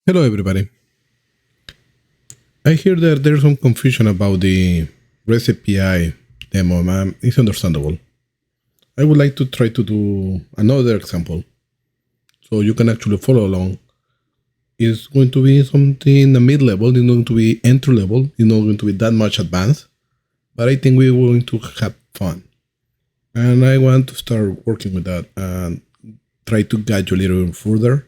Hello, everybody. I hear that there's some confusion about the REST API demo. It's understandable. I would like to try to do another example so you can actually follow along. It's going to be something in the mid-level. It's not going to be entry-level. It's not going to be that much advanced. But I think we're going to have fun. And I want to start working with that and try to guide you a little further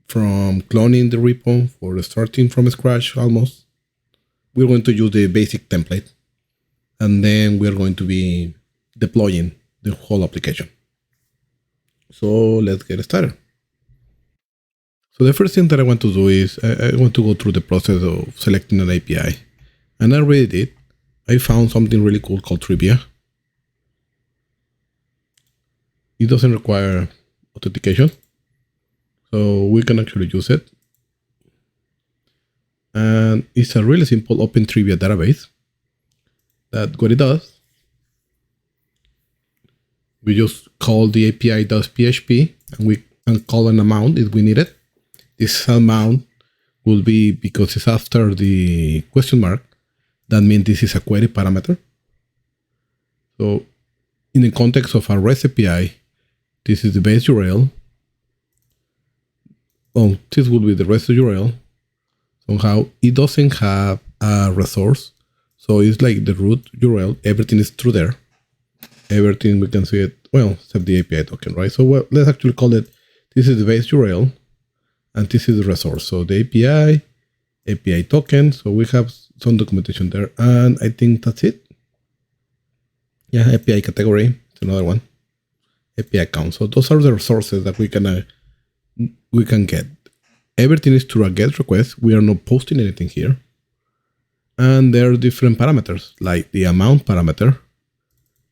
from cloning the repo for starting from scratch almost. We're going to use the basic template, and then we're going to be deploying the whole application. So let's get started. So the first thing that I want to do is I want to go through the process of selecting an API. And I already did. I found something really cool called Trivia. It doesn't require authentication, so we can actually use it. And it's a really simple open trivia database that what it does, we just call the API.php and we can call an amount if we need it. This amount will be, because it's after the question mark, that means this is a query parameter. So in the context of our REST API, this is the base URL. Oh, this will be the REST URL. Somehow it doesn't have a resource. So it's like the root URL. Everything is through there. Everything we can see it, well, except the API token, right? So let's actually call it, this is the base URL and this is the resource. So the API token. So we have some documentation there, and I think that's it. Yeah, API category, it's another one. API account. So those are the resources that we can get. Everything is through a GET request. We are not posting anything here. And there are different parameters, like the amount parameter,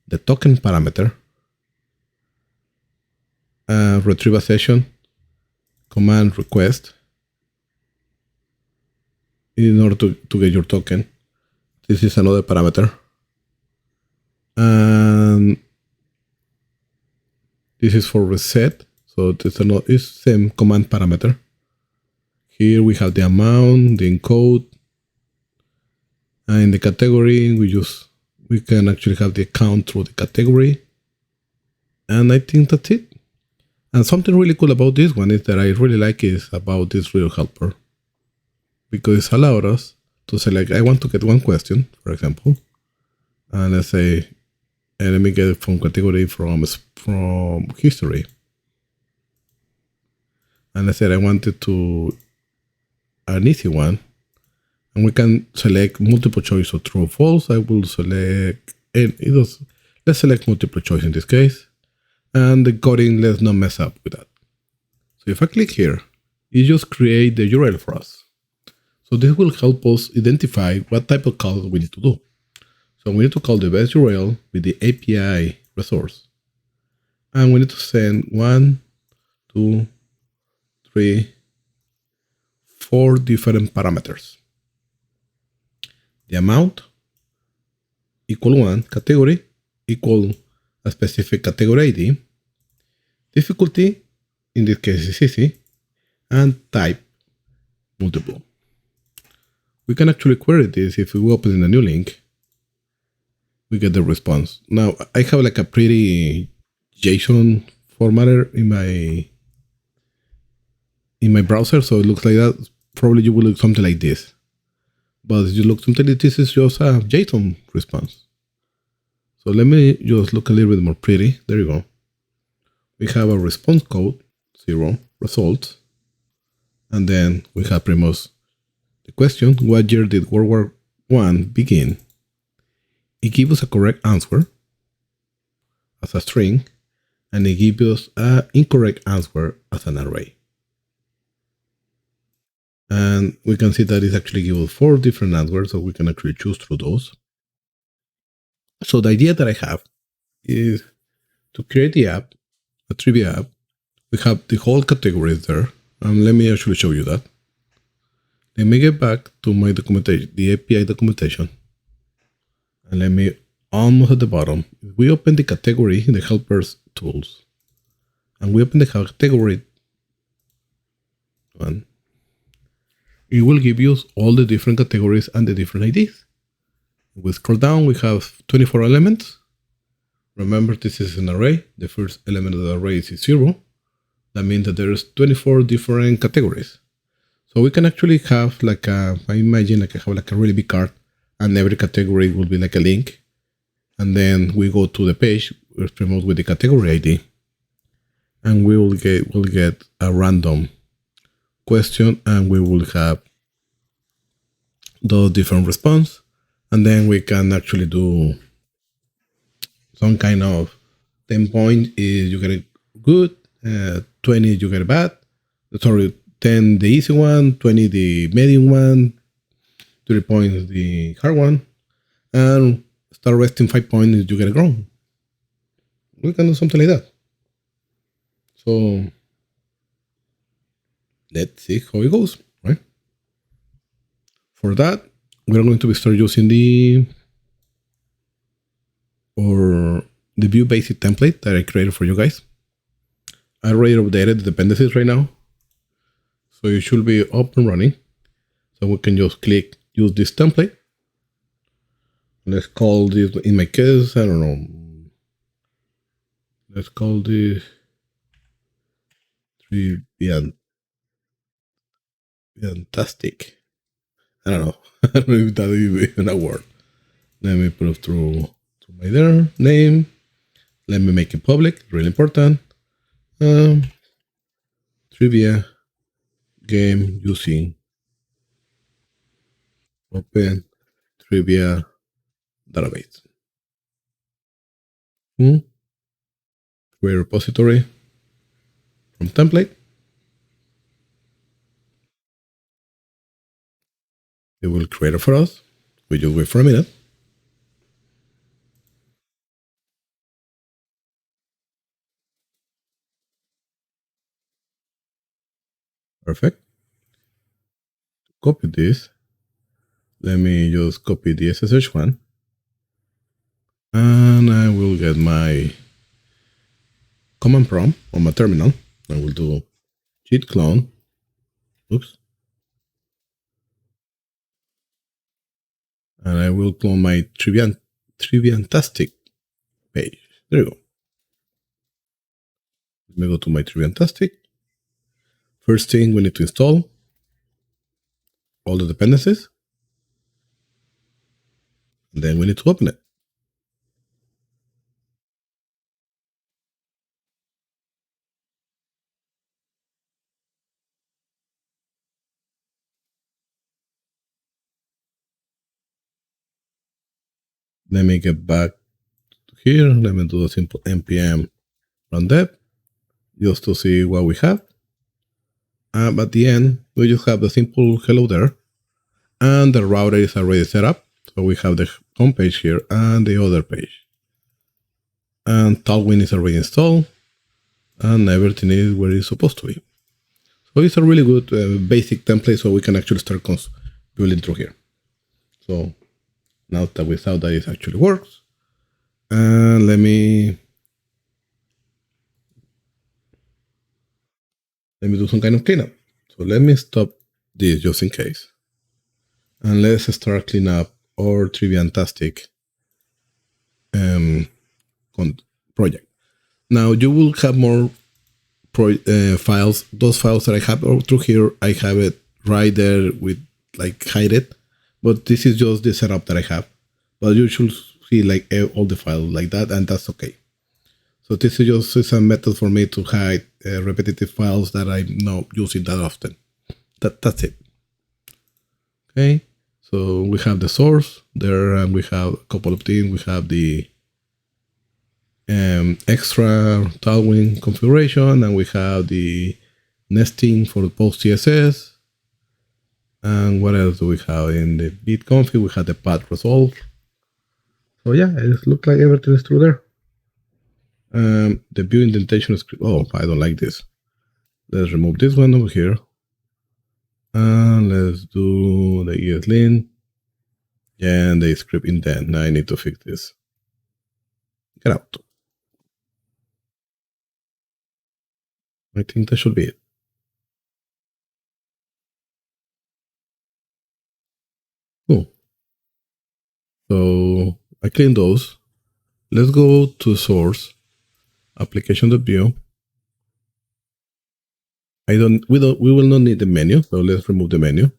the token parameter, retrieve a session, command request in order to get your token. This is another parameter. And this is for reset. So it's the same command parameter. Here we have the amount, the encode, and in the category we can actually have the account through the category. And I think that's it. And something really cool about this one is that I really like is about this real helper, because it allowed us to select, I want to get one question, for example, and let's say, and let me get it from category from history. And I said I wanted to an easy one, and we can select multiple choice of true or false. I will select, let's select multiple choice in this case, and the coding, let's not mess up with that. So if I click here, it just create the URL for us. So this will help us identify what type of call we need to do. So we need to call the base URL with the API resource, and we need to send 1, 2, 3, 4 different parameters. The amount equal 1, category equal a specific category ID, difficulty, in this case is easy, and type multiple. We can actually query this. If we open in a new link, we get the response. Now I have like a pretty JSON formatter in my browser, so it looks like that. Probably you will look something like this. But if you look something like this, is just a JSON response. So let me just look a little bit more pretty. There you go. We have a response code, 0, results. And then we have pretty much the question, what year did World War I begin? It gives us a correct answer as a string, and it gives us an incorrect answer as an array. And we can see that it's actually given 4 different answers, so we can actually choose through those. So the idea that I have is to create the app, a trivia app. We have the whole categories there. And let me actually show you that. Let me get back to my documentation, the API documentation. And let me, almost at the bottom, if we open the category in the helpers tools, and we open the category one, it will give you all the different categories and the different IDs. We scroll down, we have 24 elements. Remember, this is an array. The first element of the array is 0. That means that there's 24 different categories. So we can actually have like I imagine like I have like a really big card, and every category will be like a link. And then we go to the page, we promote with the category ID, and we'll get a random question, and we will have those different response, and then we can actually do some kind of 10 point is you get it good, 20 you get it bad, sorry, 10 the easy one, 20 the medium one, 30 points the hard one, and start resting 5 points is you get it wrong. We can do something like that. So let's see how it goes, right? For that, we're going to start using the view basic template that I created for you guys. I already updated the dependencies right now, so it should be up and running. So we can just click use this template. Let's call this, in my case, I don't know. Let's call this fantastic. I don't know. I don't know if that is even a word. Let me put it through my there name. Let me make it public. Really important. Trivia game using open trivia database. Create repository from template. It will create it for us. We just wait for a minute. Perfect. Copy this. Let me just copy the SSH one. And I will get my command prompt on my terminal. I will do git clone. Oops. And I will clone my Triviantastic page. There you go. Let me go to my Triviantastic. First thing, we need to install all the dependencies. And then we need to open it. Let me get back to here. Let me do a simple npm run dev just to see what we have. At the end, we just have the simple hello there. And the router is already set up. So we have the home page here and the other page. And Tailwind is already installed. And everything is where it's supposed to be. So it's a really good basic template so we can actually start building through here. So now that we saw that it actually works, and let me do some kind of cleanup. So let me stop this just in case. And let's start clean up our Triviantastic project. Now you will have more files. Those files that I have through here, I have it right there with like hide it. But this is just the setup that I have. But you should see like all the files like that, and that's okay. So this is just a method for me to hide repetitive files that I'm not using that often. That's it. Okay. So we have the source there, and we have a couple of things. We have the extra Tailwind configuration, and we have the nesting for the post CSS. And what else do we have in the bitconfig? We have the path resolve. So yeah, it looks like everything is through there. The view indentation script. Oh, I don't like this. Let's remove this one over here. And let's do the ESLint. And the script indent. Now I need to fix this. Get out. I think that should be it. So I clean those. Let's go to source, application.view. We will not need the menu, so let's remove the menu.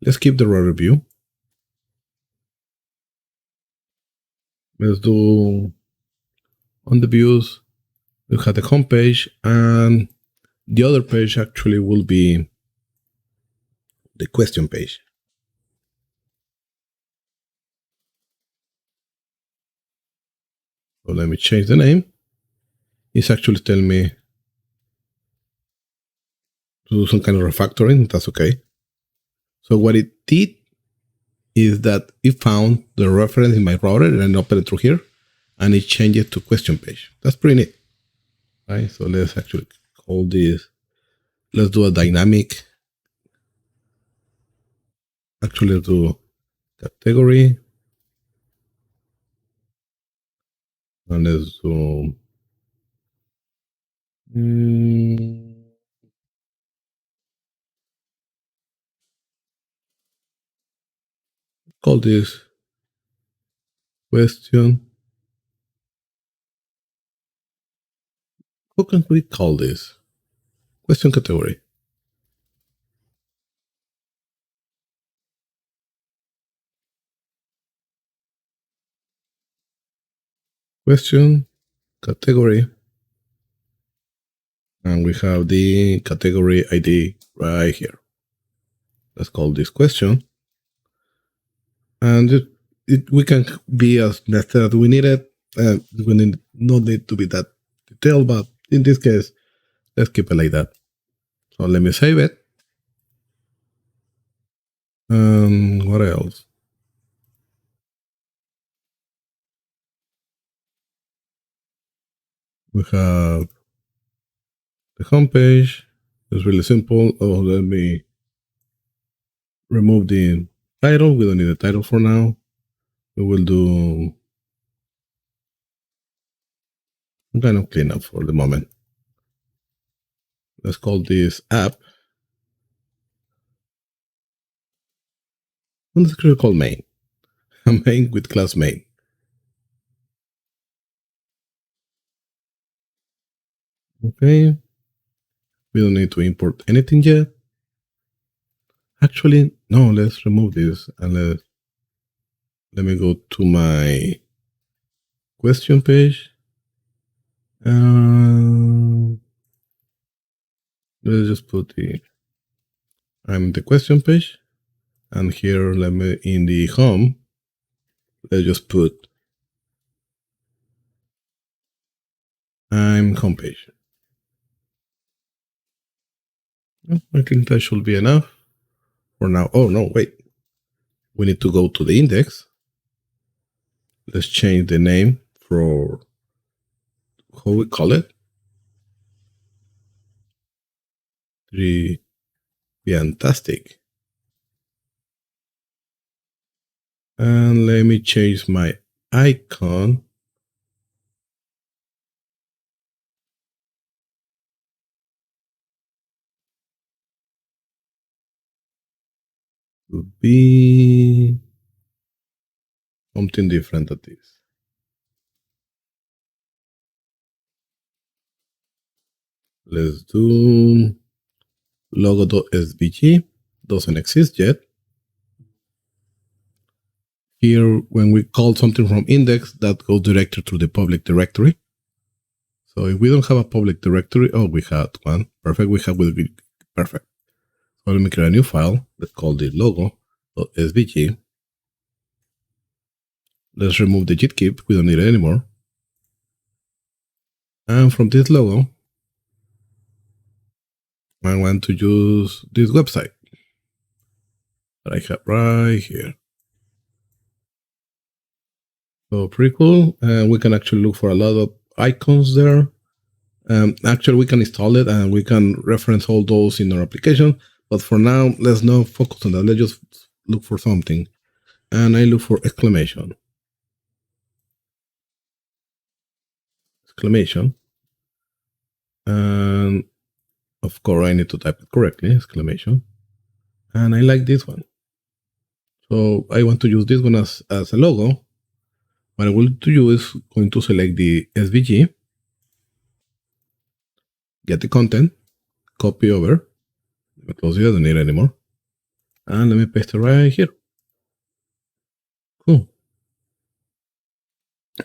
Let's keep the raw review. Let's do on the views, we have the home page, and the other page actually will be the question page. So let me change the name. It's actually telling me to do some kind of refactoring. That's okay. So what it did is that it found the reference in my router and opened it through here, and it changed it to question page. That's pretty neat. Right? So let's actually call this. Let's do a dynamic. Actually, let's do category. And let's do call this question. How can we call this? Question category. Question category. And we have the category ID right here. Let's call this question. And we can be as nested as we need it. We not need to be that detailed, but in this case, let's keep it like that. So let me save it. What else? We have the home page. It's really simple. Oh, let me remove the title. We don't need a title for now. We will do some kind of cleanup for the moment. Let's call this app. And let's call main. A main with class main. Okay. We don't need to import anything yet. Actually, no, let's remove this and let me go to my question page. Let's just put I'm the question page, and here let me in the home. Let's just put I'm home page. I think that should be enough for now. Oh no, wait. We need to go to the index. Let's change the name for how we call it. Fantastic. And let me change my icon to be something different at this. Let's do logo.svg. Doesn't exist yet. Here, when we call something from index, that goes directly to the public directory. So if we don't have a public directory, oh, we had one. Perfect. We have will be perfect. So let me create a new file. Let's call it logo.svg. Let's remove the JIT We don't need it anymore. And from this logo, I want to use this website that I have right here. So pretty cool. And we can actually look for a lot of icons there. Actually, we can install it and we can reference all those in our application. But for now, let's not focus on that. Let's just look for something. And I look for exclamation. Exclamation. And of course, I need to type it correctly. Exclamation. And I like this one. So I want to use this one as a logo. What I will to do is going to select the SVG, get the content, copy over. Let me close it, I don't need it anymore. And let me paste it right here. Cool.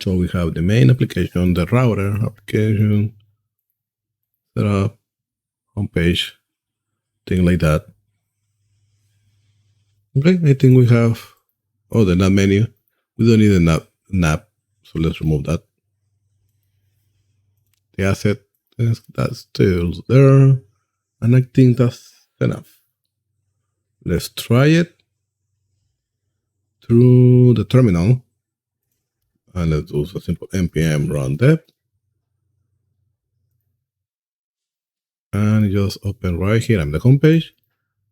So we have the main application, the router application, setup, homepage, thing like that. Okay, I think we have, the nav menu. We don't need a nav, so let's remove that. The asset, that's still there. And I think that's enough. Let's try it through the terminal. And let's do a simple npm run dev. And just open right here on the home page.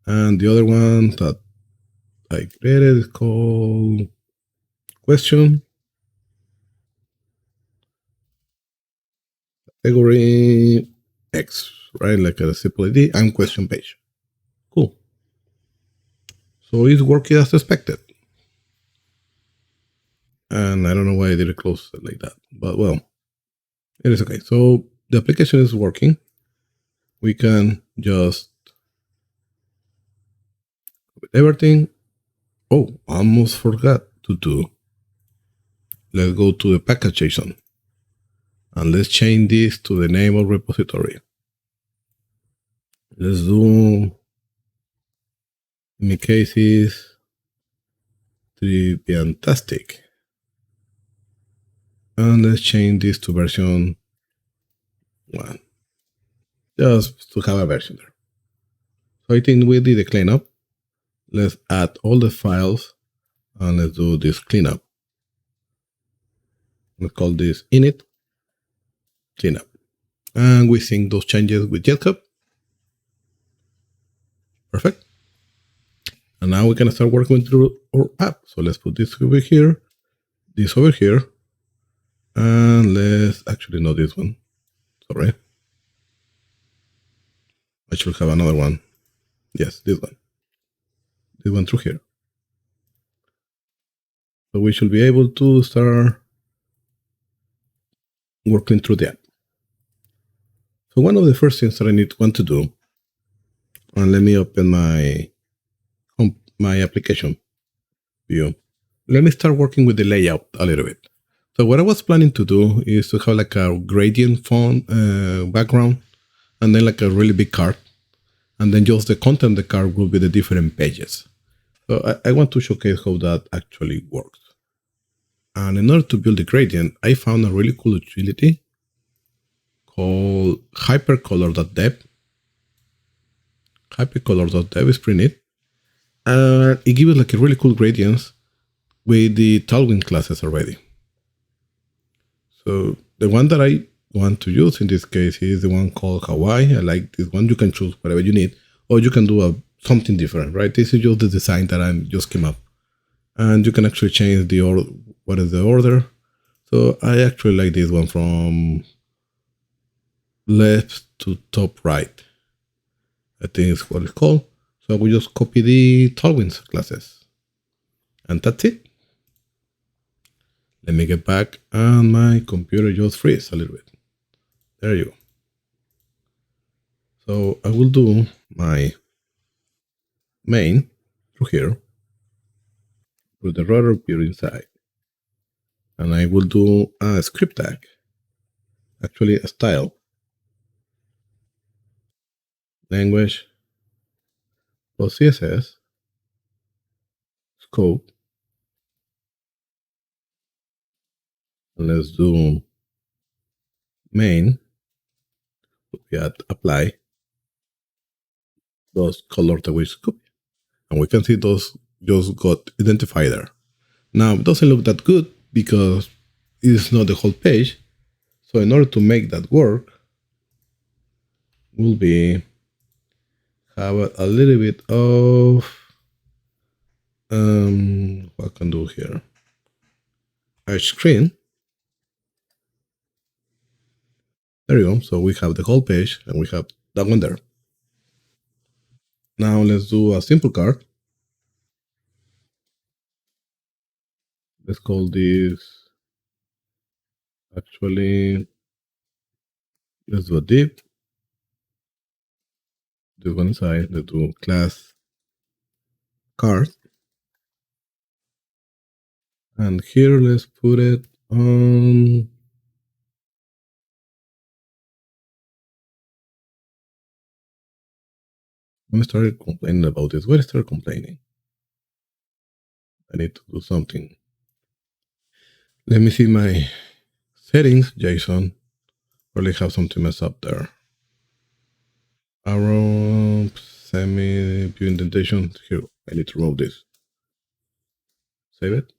And the other one that I created is called question category X, right? Like a simple ID and question page. Cool. So it's working as expected. And I don't know why I did it close like that, but well, it is okay. So the application is working. We can just with everything. Oh, almost forgot to do. Let's go to the package.json and let's change this to the name of repository. Let's do, in my case, is Triviantastic. And let's change this to version 1. Just to have a version there. So I think we did the cleanup. Let's add all the files and let's do this cleanup. Let's call this init cleanup. And we sync those changes with Jetcup. Perfect. And now we can start working through our app. So let's put this over here, this over here, and let's actually not this one. Sorry. I should have another one. Yes, this one. This one through here. So we should be able to start working through the app. So one of the first things that I want to do, and let me open my application view. Let me start working with the layout a little bit. So what I was planning to do is to have like a gradient font background, and then like a really big card, and then just the content of the card will be the different pages. So I want to showcase how that actually works. And in order to build the gradient, I found a really cool utility called hypercolor.dev. Hypercolor.dev is pretty neat. And it gives like a really cool gradients with the Tailwind classes already. So the one that I want to use in this case is the one called Hawaii. I like this one. You can choose whatever you need, or you can do something different, right? This is just the design that I just came up. And you can actually change the order, what is the order. So I actually like this one from left to top right. I think it's what it's called. So we just copy the Tailwind classes. And that's it. Let me get back and my computer just freeze a little bit. There you go. So I will do my main through here with the router appear inside. And I will do a script tag, actually a style, language plus CSS, scope, and let's do main, we add apply, those colors that we copy. And we can see those just got identified there. Now it doesn't look that good because it's not the whole page. So in order to make that work, will be have a little bit of what I can do here. A screen. There you go. So we have the whole page and we have that one there. Now let's do a simple card. Let's call this actually, let's do a div. Do one side, let's do class card. And here, let's put it on. I started complaining about this. Why I started complaining? I need to do something. Let me see my settings, JSON. Probably have something messed up there. Arrow, semi, view indentation. Here, I need to remove this. Save it.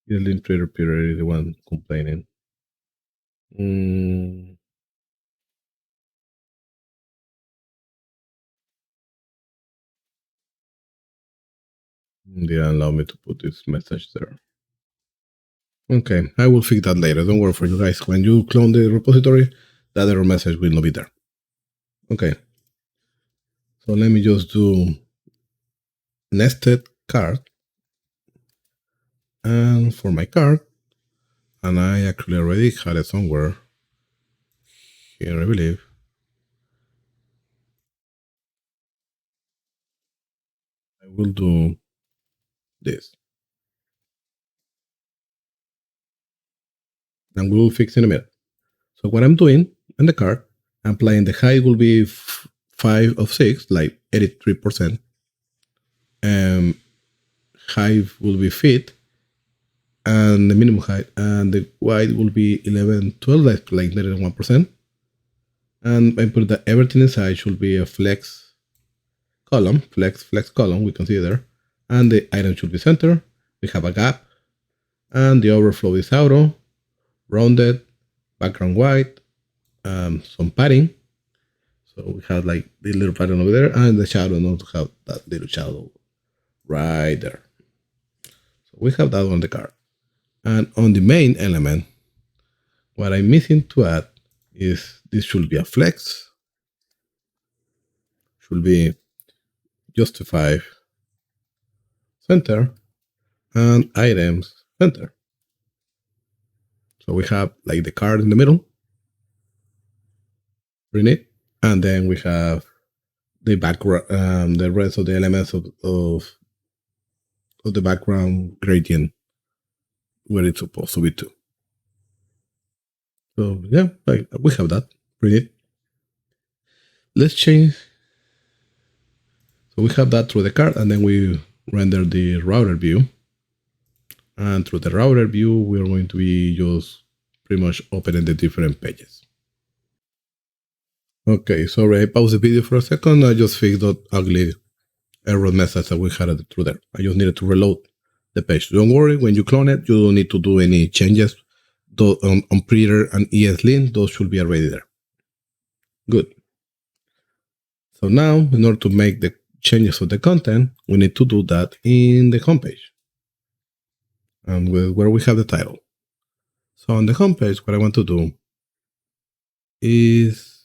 The link trader period is the one complaining. Didn't allow me to put this message there. Okay, I will fix that later. Don't worry for you guys. When you clone the repository, that error message will not be there. Okay. So let me just do nested card. And for my card, and I actually already had it somewhere here, I believe. I will do this. And we will fix in a minute. So what I'm doing on the card, I'm playing the height will be 5 of 6, like 83%. Height will be feet, and the minimum height, and the width will be 11, 12, like 91%. And I put that everything inside should be a flex column, flex column, we can see there. And the item should be center. We have a gap, and the overflow is auto, rounded, background white, some padding. So we have like the little pattern over there, and the shadow, and also have that little shadow right there. So we have that on the card. And on the main element, what I'm missing to add is this should be a flex, should be justify center, and items center. So we have like the card in the middle, pretty neat. And then we have the background, the rest of the elements of the background gradient where it's supposed to be too. So yeah, like we have that, pretty neat. Let's change. So we have that through the card, and then we render the router view. And through the router view, we're going to be just pretty much opening the different pages. Okay, sorry, I paused the video for a second. I just fixed that ugly error message that we had through there. I just needed to reload the page. Don't worry, when you clone it, you don't need to do any changes on Printer and ESLint. Those should be already there. Good. So now, in order to make the changes of the content, we need to do that in the homepage. And where we have the title. So on the homepage, what I want to do is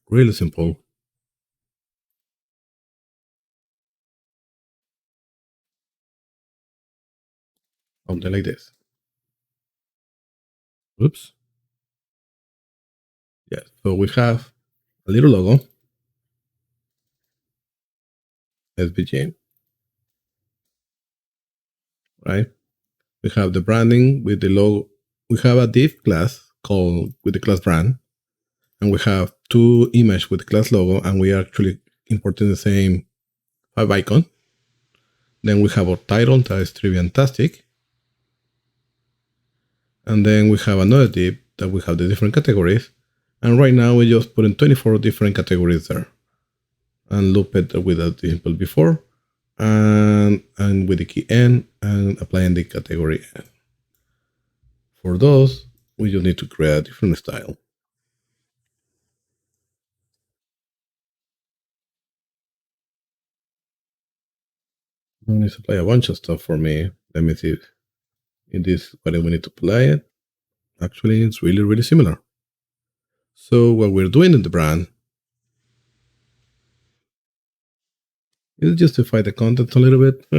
really simple. Something like this. Oops. Yeah, so we have a little logo, SVG, right? We have the branding with the logo. We have a div class called with the class brand, and we have two images with the class logo, and we are actually importing the same favicon. Then we have our title, that is Triviantastic. And then we have another div that we have the different categories. And right now we just put in 24 different categories there. And loop it with the example before, and with the key n, and applying the category n. For those, we just need to create a different style. I need to apply a bunch of stuff for me. Let me see in this what we need to apply it. Actually, it's really, really similar. So what we're doing in the brand It'll justify the content a little bit.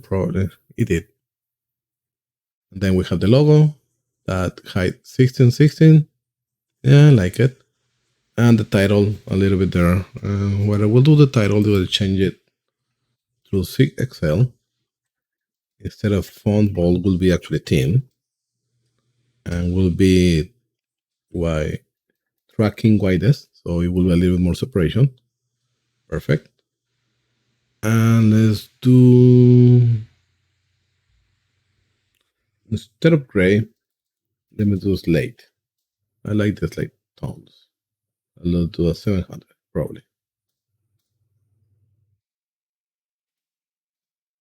Probably it did. And then we have the logo that height 1616. Yeah, I like it. And the title a little bit there. What I will do the title, I will change it to SIG-XL. Instead of font bold, will be actually thin. And will be tracking widest. So it will be a little bit more separation. Perfect. And let's do, instead of gray, let me do slate. I like the slate tones. I'll do a 700 probably.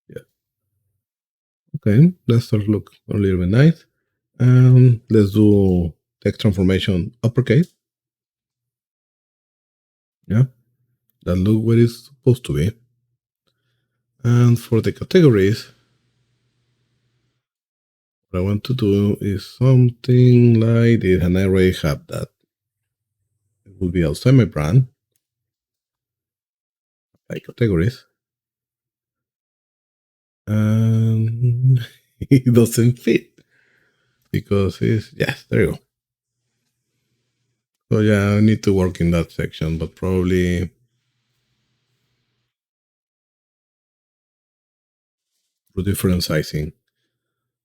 Yeah. Okay, let's start look a little bit nice. Let's do text transformation uppercase. Yeah, that look where it's supposed to be. And for the categories, what I want to do is something like this, and I already have that. It will be outside my brand, like categories. And it doesn't fit because it's, yes, there you go. So yeah, I need to work in that section, but probably do different sizing.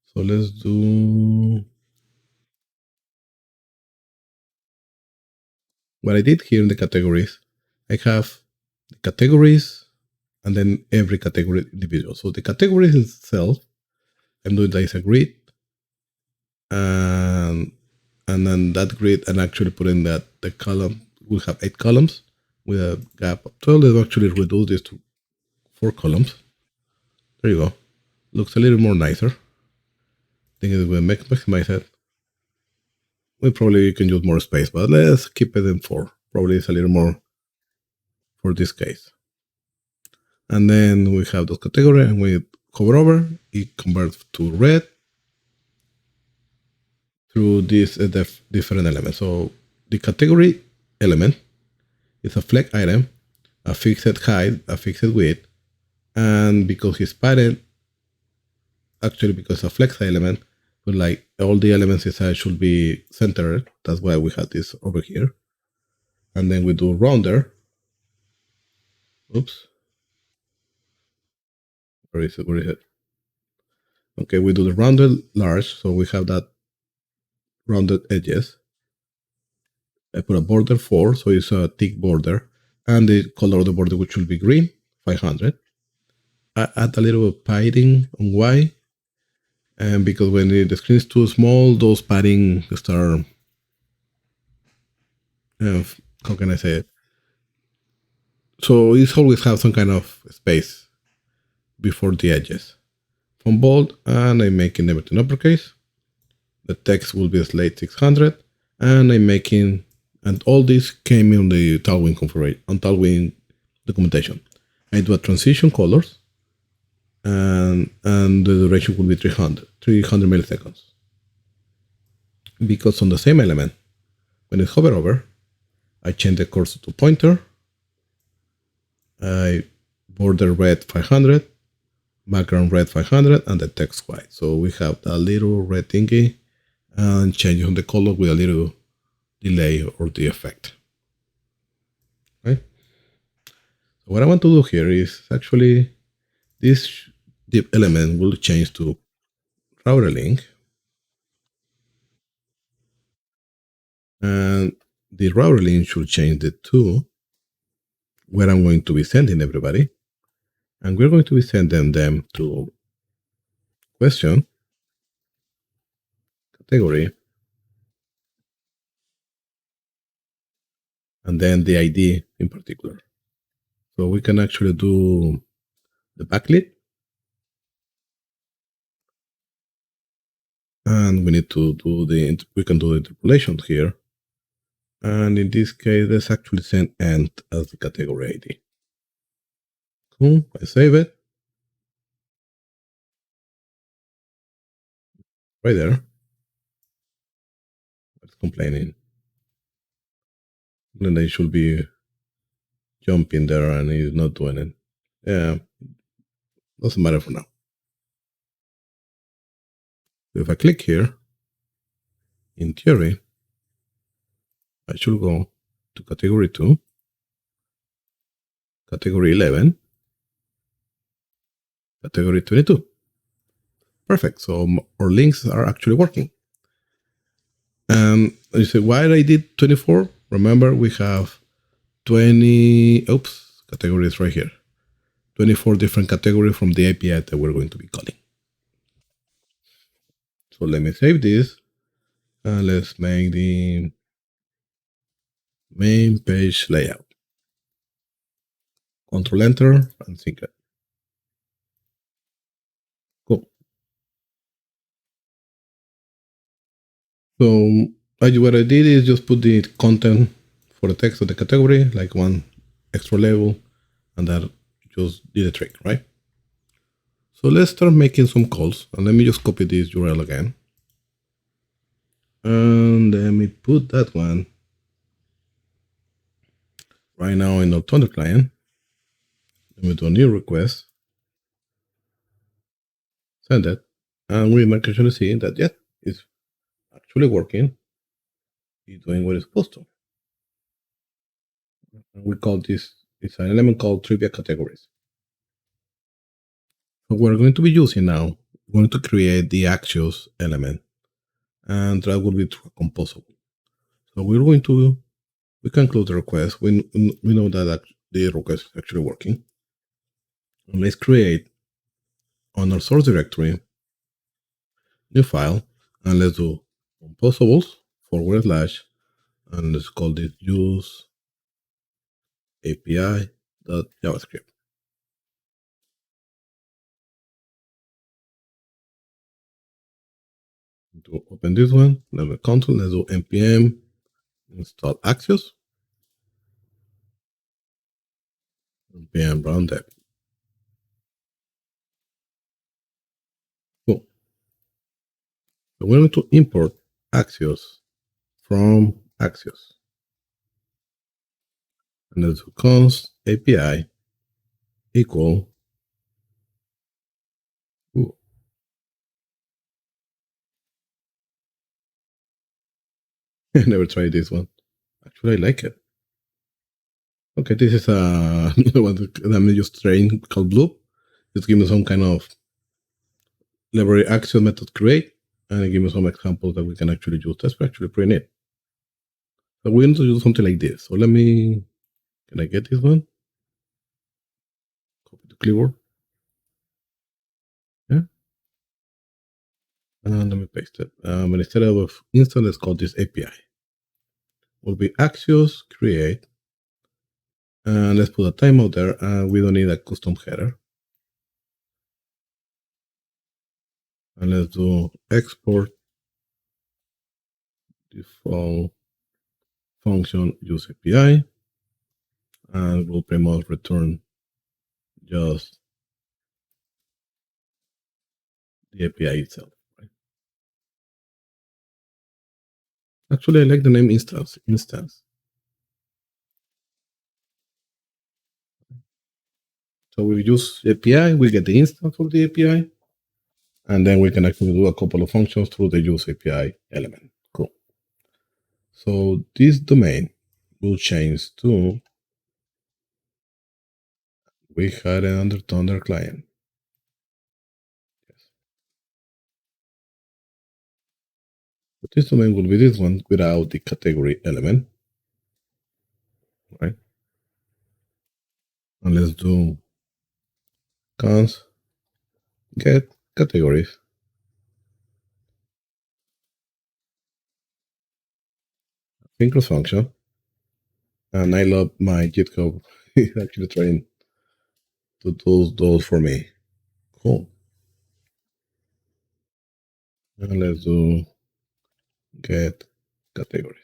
So let's do what I did here in the categories. I have the categories and then every category individual. So the categories itself, I'm doing that as a grid, and then that grid, and actually put in that the column will have 8 columns with a gap. So let's actually reduce this to 4 columns. There you go. Looks a little more nicer. I think it will maximize it. We probably can use more space, but let's keep it in 4. Probably it's a little more for this case. And then we have those category, and we hover over, it converts to red through these different elements. So the category element is a flex item, a fixed height, a fixed width, and because it's padded, actually because a flex element, but like all the elements inside should be centered. That's why we have this over here. And then we do rounder. Oops. Where is it? Where is it? Okay, we do the rounded large, so we have that rounded edges. I put a border 4, so it's a thick border, and the color of the border, which will be green, 500. I add a little padding on Y, and because when the screen is too small, those padding start, how can I say it? So it's always have some kind of space before the edges. From bold, and I'm making everything uppercase. The text will be slate 600, and I'm making, and all this came in the Tailwind configuration, on Tailwind documentation. I do a transition colors, and the duration will be 300 milliseconds. Because on the same element, when it hover over, I change the cursor to pointer, I border red 500, background red 500, and the text white. So we have a little red thingy, and changing the color with a little delay or the effect. Right? So what I want to do here is actually this div element will change to router link, and the router link should change it to where I'm going to be sending everybody, and we're going to be sending them to question, category, and then the ID in particular. So we can actually do the backlit, and we need to do we can do the interpolation here. And in this case, let's actually send end as the category ID. Cool, I save it. Right there. It's complaining. Then they should be jumping there and it's not doing it. Yeah, doesn't matter for now. So if I click here, in theory, I should go to category 2, category 11, category 22. Perfect. So our links are actually working. And you say, why I did 24? Remember, we have 20, categories right here. 24 different categories from the API that we're going to be calling. So let me save this. And let's make the main page layout. Control Enter and sync it. Cool. So what I did is just put the content for the text of the category, like one extra label, and that just did the trick, right? So let's start making some calls. And let me just copy this URL again. And let me put that one right now in our Thunder client. Let me do a new request. Send it. And we might actually see that, yeah, it's actually working. It's doing what it's supposed to. And we call this, it's an element called trivia categories. So we're going to be using now, we're going to create the Axios element. And that will be composable. So we can close the request. We know that the request is actually working. And let's create on our source directory new file, and let's do composables / and let's call this use API.javascript. To open this one, let me console, let's do npm install Axios, npm run dev. Cool. So we're going to import Axios from Axios. And let's do const API equal. Ooh. I never tried this one. Actually, I like it. Okay, this is what I'm just train called Bloop. Just give me some kind of library Axios method create, and give me some examples that we can actually use. That's actually pretty neat. So we're going to do something like this. So can I get this one? Copy the clipboard. Yeah. And let me paste it. And instead of install, let's call this API. Will be Axios create. And let's put a timeout there. And we don't need a custom header. And let's do export default function use API. And we'll pretty much return just the API itself. Right? Actually, I like the name instance. So we use API, we get the instance of the API, and then we can actually do a couple of functions through the use API element. Cool. So this domain will change to, we had it under Thunder client. Yes. But this domain will be this one without the category element, right? And let's do const get categories. Synchronous function. And I love my GitHub. It's actually trying to do those for me. Cool. And let's do get categories.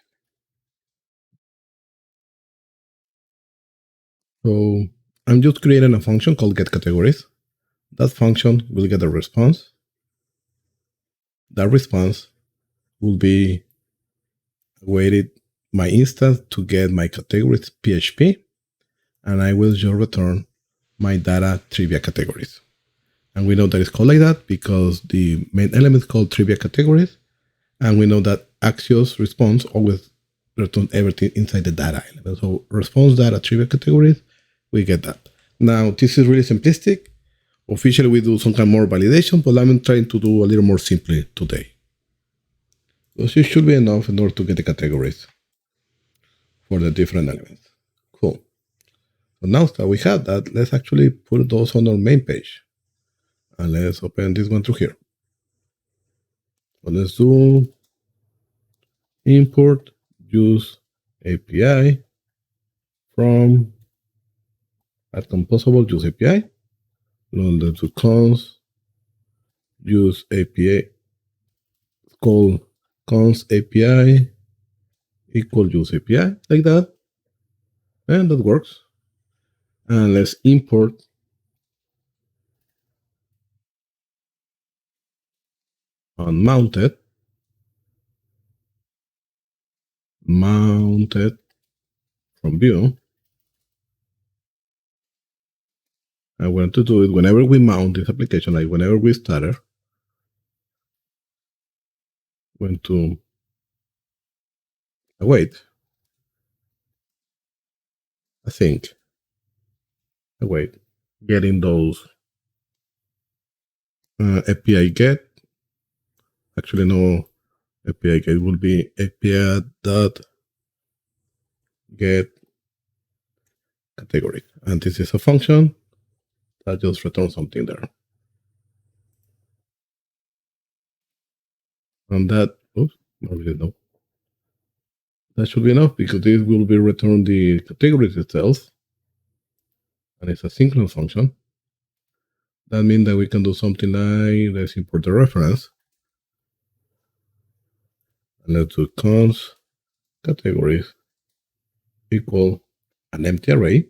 So I'm just creating a function called get categories. That function will get a response. That response will be awaited my instance to get my categories PHP, and I will just return my data trivia categories. And we know that it's called like that because the main element is called trivia categories. And we know that Axios response always returns everything inside the data element. So response data trivia categories, we get that. Now, this is really simplistic. Officially, we do some kind of more validation, but I'm trying to do a little more simply today. So this should be enough in order to get the categories for the different elements. Cool. So now that we have that, let's actually put those on our main page. And let's open this one through here. So let's do import use API from at composable use API. Let's do cons use API call cons API equal use API like that. And that works. And let's import unmounted mounted from view. I want to do it whenever we mount this application, like whenever we start it. Went to wait. I think. Wait. Getting those API get. Actually, no. API get will be API dot get category, and this is a function that just returns something there. And that, oops, no. That should be enough because this will be return the categories itself, and it's a synchronous function. That means that we can do something like let's import the reference, and let's do cons categories equal an empty array.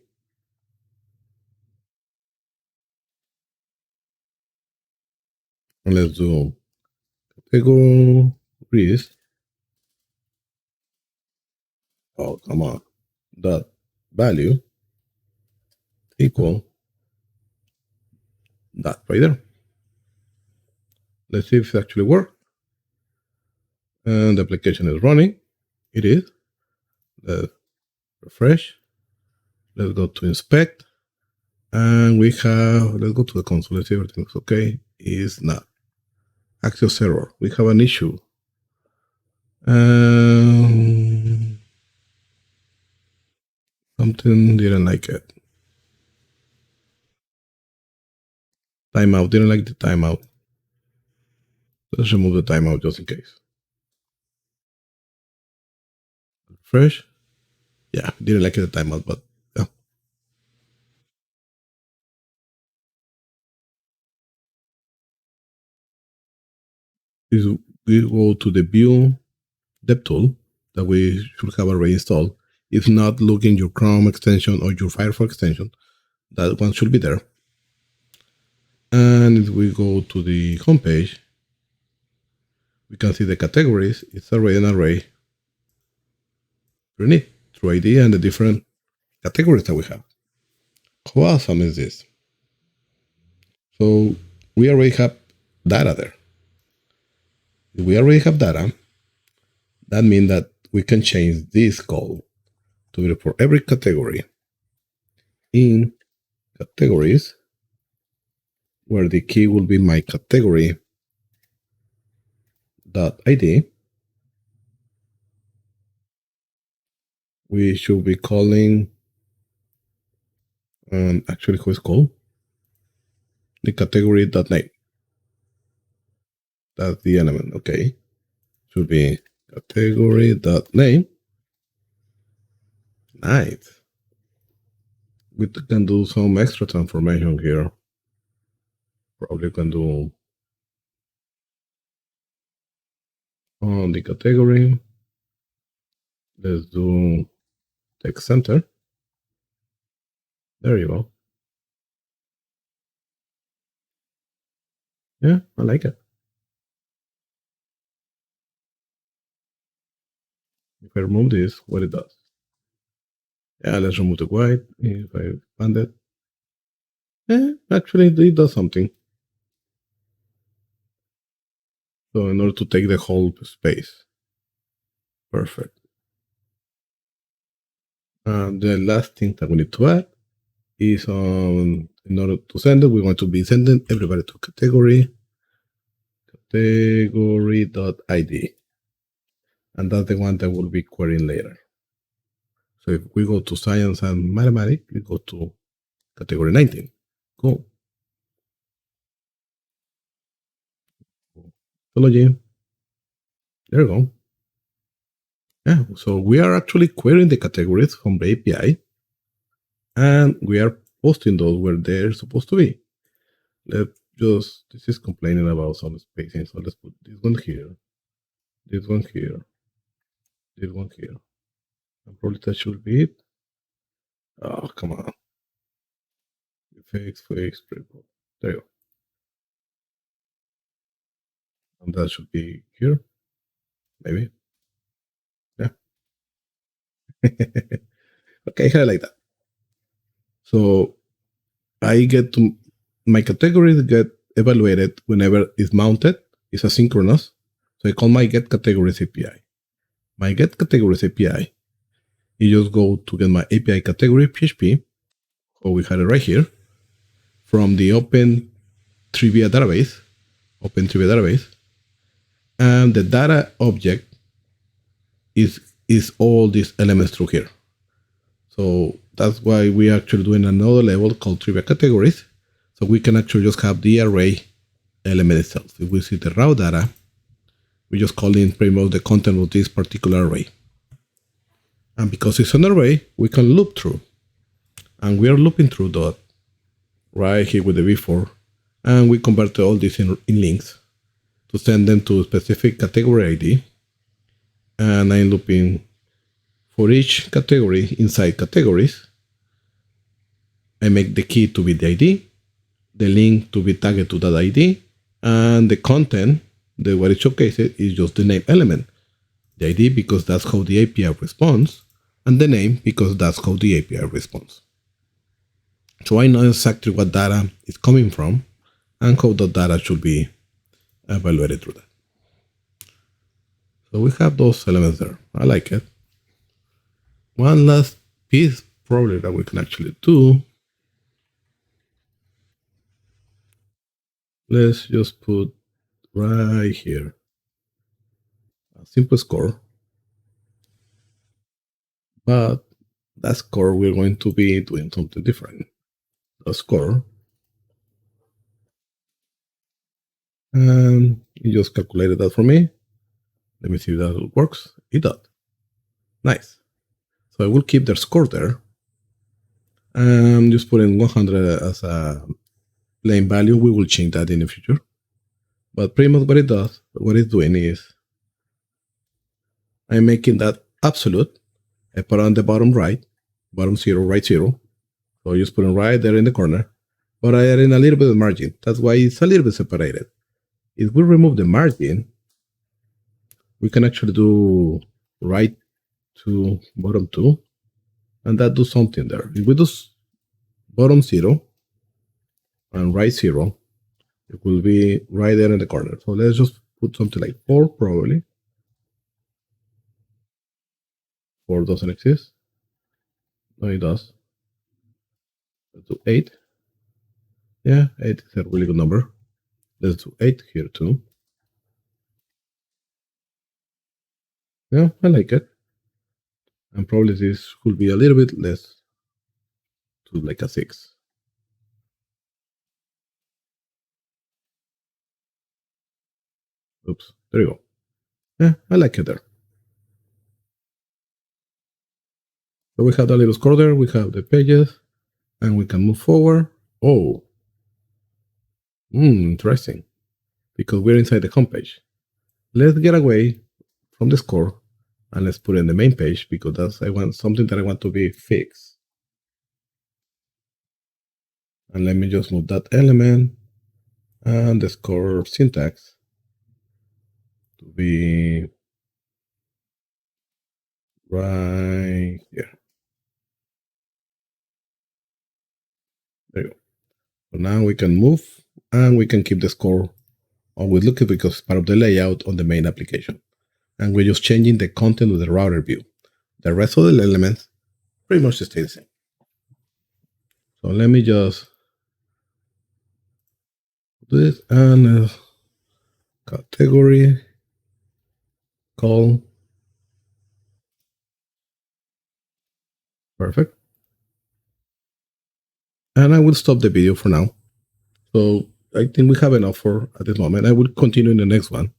And let's do categories. Oh, come on. Dot value equal that right there. Let's see if it actually works. And the application is running. It is. Let's refresh. Let's go to inspect. And we have, let's go to the console. Let's see if everything's okay. It's not. Axios error. We have an issue. Something didn't like it. Timeout. Didn't like the timeout. Let's remove the timeout just in case. Refresh. Yeah, didn't like the timeout, but yeah. Is we go to the view DevTool that we should have already installed. If not, look in your Chrome extension or your Firefox extension. That one should be there. And if we go to the homepage, we can see the categories. It's already an array. Pretty neat. Through ID and the different categories that we have. How awesome is this? So we already have data there. If we already have data, that means that we can change this call to be for every category in categories, where the key will be my category dot ID. We should be calling, actually, who is called? The category dot name. That's the element. Okay. Should be category dot name. Nice. We can do some extra transformation here. Probably can do on the category. Let's do text center. There you go. Yeah, I like it. If I remove this, what it does. Yeah, let's remove the white. If I expand it, Actually, it does something. So in order to take the whole space. Perfect. And the last thing that we need to add is in order to send it, we want to be sending everybody to category.id. And that's the one that we'll be querying later. So if we go to science and mathematics, we go to category 19. Cool. Biology. There you go. Yeah, so we are actually querying the categories from the API, and we are posting those where they're supposed to be. This is complaining about some spacing, so let's put this one here, this one here, this one here. And probably that should be it. Oh, come on. Fix, triple. There you go. And that should be here, maybe. Yeah. Okay, I like that. So I get to my categories get evaluated whenever it's mounted. It's asynchronous. So I call my get categories API. My get categories API, you just go to get my API category PHP, or we had it right here, from the Open Trivia database, and the data object is all these elements through here. So that's why we are actually doing another level called trivia categories. So we can actually just have the array element itself. If we see the raw data, we just call in pretty much the content of this particular array. And because it's an array, we can loop through. And we are looping through dot right here with the before. And we convert all these in links to send them to a specific category ID. And I'm looping for each category inside categories. I make the key to be the ID, the link to be tagged to that ID, and the content, what it showcases, is just the name element. The ID because that's how the API responds, and the name because that's how the API responds. So I know exactly what data is coming from and how the data should be evaluated through that. So we have those elements there. I like it. One last piece probably that we can actually do. Let's just put right here a simple score. But that score, we're going to be doing something different. A score. And it just calculated that for me. Let me see if that works. It does. Nice. So I will keep their score there. And just put in 100 as a plain value. We will change that in the future. But pretty much what it does, what it's doing is I'm making that absolute. I put on the bottom right, bottom zero, right zero. So I just put it right there in the corner. But I add in a little bit of margin. That's why it's a little bit separated. If we remove the margin, we can actually do right to bottom two, and that do something there. If we do bottom zero and right zero, it will be right there in the corner. So let's just put something like 4 probably. 4 doesn't exist. No, it does. Let's do 8. Yeah, 8 is a really good number. Let's do 8 here too. Yeah, I like it. And probably this could be a little bit less to like a 6. Oops, there you go. Yeah, I like it there. So we have the little score there, we have the pages, and we can move forward. Oh, interesting. Because we're inside the home page. Let's get away from the score and let's put it in the main page because that's I want something that I want to be fixed. And let me just move that element and the score syntax to be right here. There you go. So now we can move and we can keep the score always looking because it's part of the layout on the main application. And we're just changing the content of the router view. The rest of the elements pretty much stay the same. So let me just do this and category call. Perfect. And I will stop the video for now. So I think we have enough for at this moment. I will continue in the next one.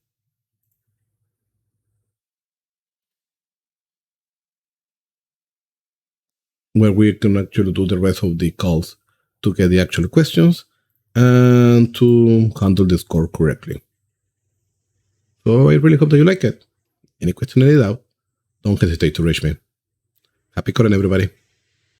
Where we can actually do the rest of the calls to get the actual questions and to handle the score correctly. So I really hope that you like it. Any question, any doubt, don't hesitate to reach me. Happy coding, everybody.